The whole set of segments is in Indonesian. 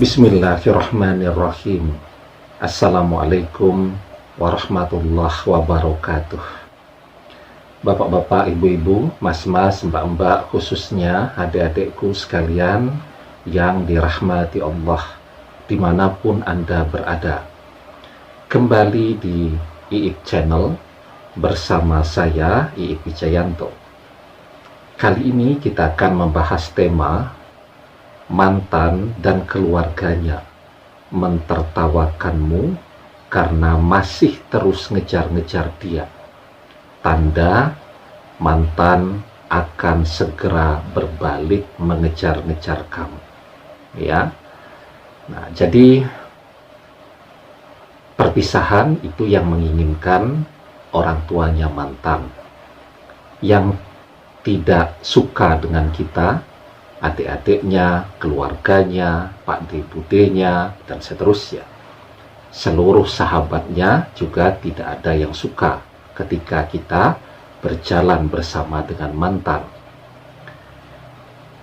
Bismillahirrahmanirrahim. Assalamualaikum warahmatullahi wabarakatuh. Bapak-bapak, ibu-ibu, mas-mas, mbak-mbak, khususnya adik-adikku sekalian yang dirahmati Allah dimanapun Anda berada. Kembali di IIP Channel bersama saya, IIP Wijayanto. Kali ini kita akan membahas tema mantan dan keluarganya mentertawakanmu karena masih terus ngejar-ngejar dia. Tanda mantan akan segera berbalik mengejar-ngejar kamu. Ya. Nah, jadi perpisahan itu yang menginginkan orang tuanya mantan. Yang tidak suka dengan kita, adik-adiknya, keluarganya, pak de budenya, dan seterusnya. Seluruh sahabatnya juga tidak ada yang suka ketika kita berjalan bersama dengan mantan.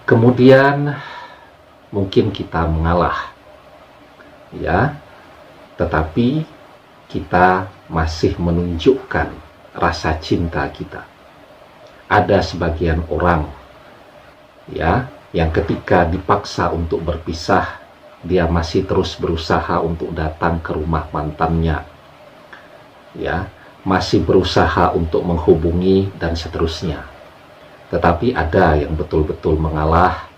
Kemudian mungkin kita mengalah, ya, tetapi kita masih menunjukkan rasa cinta kita. Ada sebagian orang, ya, yang ketika dipaksa untuk berpisah, dia masih terus berusaha untuk datang ke rumah mantannya, ya, masih berusaha untuk menghubungi dan seterusnya. Tetapi ada yang betul-betul mengalah,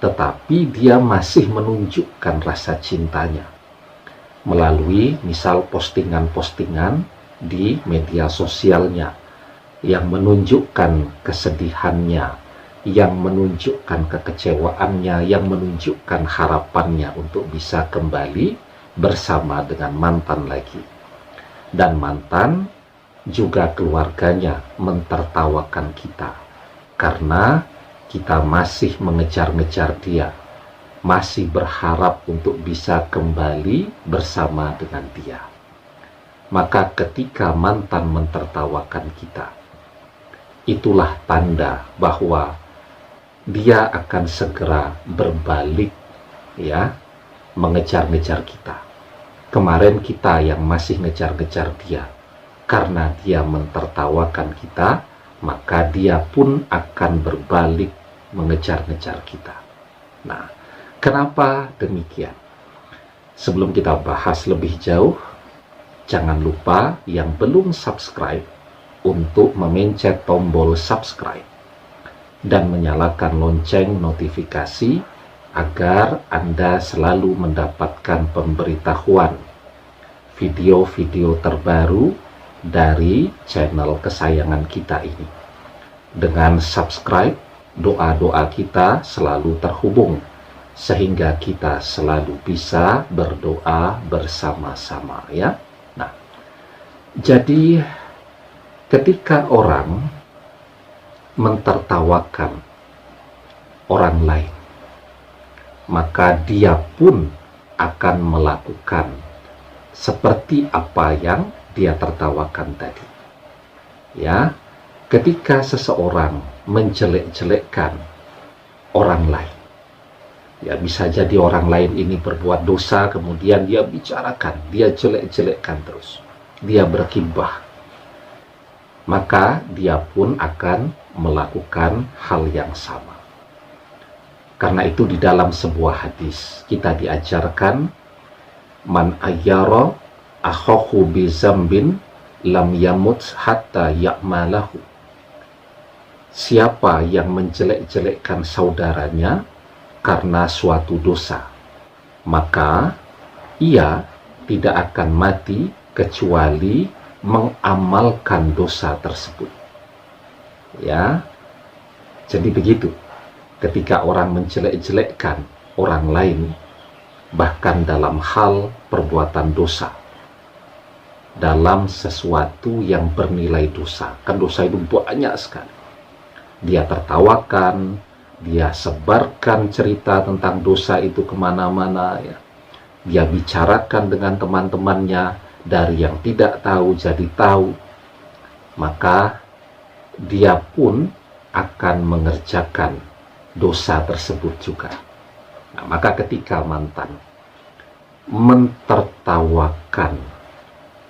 tetapi dia masih menunjukkan rasa cintanya melalui misal postingan-postingan di media sosialnya yang menunjukkan kesedihannya, yang menunjukkan kekecewaannya, yang menunjukkan harapannya untuk bisa kembali bersama dengan mantan lagi. Dan mantan juga keluarganya mentertawakan kita karena kita masih mengejar-ngejar dia, masih berharap untuk bisa kembali bersama dengan dia. Maka ketika mantan mentertawakan kita, itulah tanda bahwa dia akan segera berbalik, ya, mengejar-ngejar kita. Kemarin kita yang masih ngejar-ngejar dia, karena dia mentertawakan kita, maka dia pun akan berbalik mengejar-ngejar kita. Nah, kenapa demikian? Sebelum kita bahas lebih jauh, jangan lupa yang belum subscribe untuk memencet tombol subscribe dan menyalakan lonceng notifikasi agar Anda selalu mendapatkan pemberitahuan video-video terbaru dari channel kesayangan kita ini. Dengan subscribe, doa-doa kita selalu terhubung sehingga kita selalu bisa berdoa bersama-sama, ya. Nah, jadi ketika orang mentertawakan orang lain, maka dia pun akan melakukan seperti apa yang dia tertawakan tadi. Ya, ketika seseorang menjelek-jelekkan orang lain, ya bisa jadi orang lain ini berbuat dosa, kemudian dia bicarakan, dia jelek-jelekkan terus, dia bergibah, maka dia pun akan melakukan hal yang sama. Karena itu di dalam sebuah hadis kita diajarkan, man ayyara akhahu bi zambin lam yamut hatta ya'malahu. Siapa yang menjelek-jelekkan saudaranya karena suatu dosa, maka ia tidak akan mati kecuali mengamalkan dosa tersebut. Ya, jadi begitu. Ketika orang menjelek-jelekkan orang lain, bahkan dalam hal perbuatan dosa, dalam sesuatu yang bernilai dosa, kan dosa itu banyak sekali. Dia tertawakan, dia sebarkan cerita tentang dosa itu kemana-mana, ya. Dia bicarakan dengan teman-temannya, dari yang tidak tahu jadi tahu, maka dia pun akan mengerjakan dosa tersebut juga. Nah, maka ketika mantan mentertawakan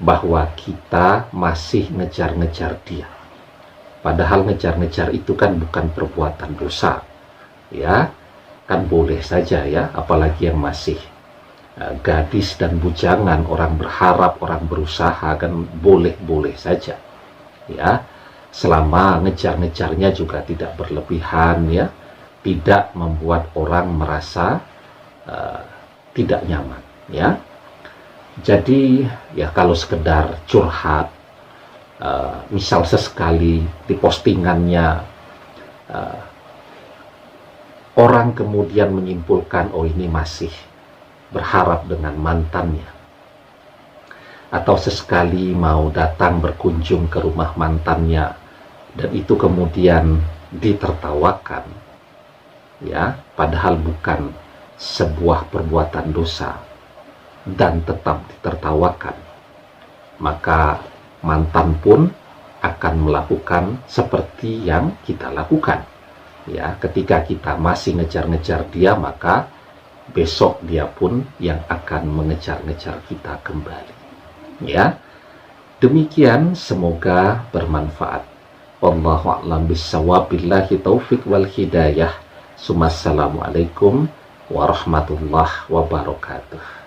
bahwa kita masih ngejar-ngejar dia. Padahal ngejar-ngejar itu kan bukan perbuatan dosa, ya, kan boleh saja ya, apalagi yang masih gadis dan bujangan, orang berharap, orang berusaha, kan boleh-boleh saja, ya, selama ngejar-ngejarnya juga tidak berlebihan, ya, tidak membuat orang merasa tidak nyaman, ya. Jadi ya kalau sekedar curhat, misal sesekali di postingannya, orang kemudian menyimpulkan, oh ini masih berharap dengan mantannya, atau sesekali mau datang berkunjung ke rumah mantannya, dan itu kemudian ditertawakan, ya, padahal bukan sebuah perbuatan dosa dan tetap ditertawakan, maka mantan pun akan melakukan seperti yang kita lakukan, ya. Ketika kita masih ngejar-ngejar dia, maka besok dia pun yang akan mengejar-ngejar kita kembali, ya. Demikian, semoga bermanfaat. Wallahu a'lam bishawab, billahi taufik wal hidayah. Assalamualaikum warahmatullahi wabarakatuh.